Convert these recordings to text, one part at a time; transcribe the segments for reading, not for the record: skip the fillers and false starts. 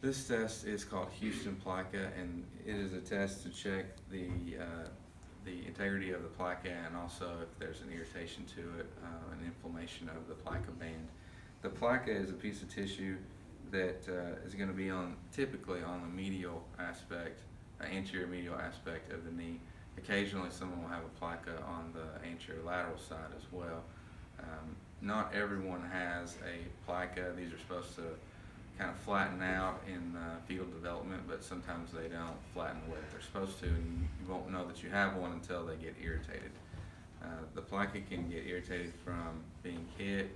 This test is called Houston Plica, and it is a test to check the integrity of the plica and also if there's an irritation to it, an inflammation of the plica band. The plica is a piece of tissue that is going to be typically on the medial aspect, anterior medial aspect of the knee. Occasionally someone will have a plica on the anterior lateral side as well. Not everyone has a plica. These are supposed to kind of flatten out in fetal development, but sometimes they don't flatten the way that they're supposed to, and you won't know that you have one until they get irritated. The plica can get irritated from being hit,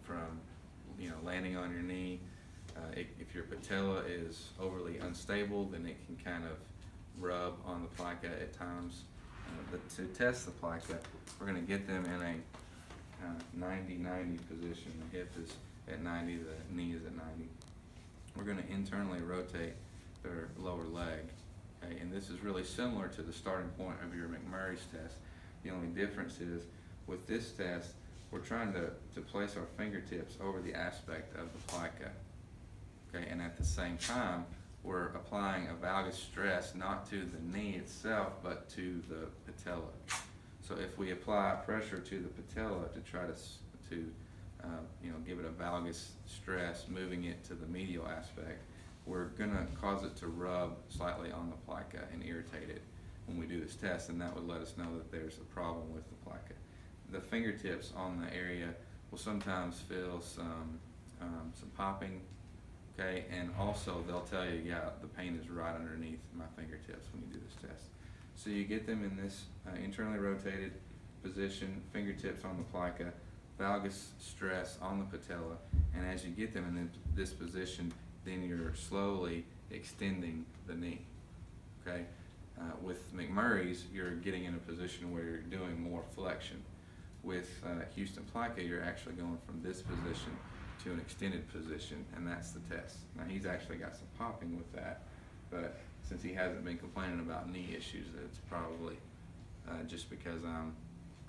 from landing on your knee. If your patella is overly unstable, then it can kind of rub on the plica at times. But to test the plica, we're going to get them in a 90-90 position. The hip is at 90, the knee is at 90. We're going to internally rotate their lower leg. Okay? And this is really similar to the starting point of your McMurray's test. The only difference is with this test, we're trying to place our fingertips over the aspect of the plica. Okay? And at the same time, we're applying a valgus stress not to the knee itself, but to the patella. So if we apply pressure to the patella to try to give it a valgus stress, moving it to the medial aspect, we're going to cause it to rub slightly on the plica and irritate it when we do this test, and that would let us know that there's a problem with the plica. The fingertips on the area will sometimes feel some popping, okay, and also they'll tell you, yeah, the pain is right underneath my fingertips when you do this test. So you get them in this internally rotated position, fingertips on the plica, valgus stress on the patella, and as you get them in this position, then you're slowly extending the knee. Okay. With McMurray's, you're getting in a position where you're doing more flexion. With Houston Plica, you're actually going from this position to an extended position, and that's the test. Now he's actually got some popping with that, but since he hasn't been complaining about knee issues, it's probably just because I'm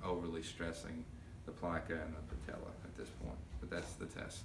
overly stressing the plica and the patella at this point. But that's the test.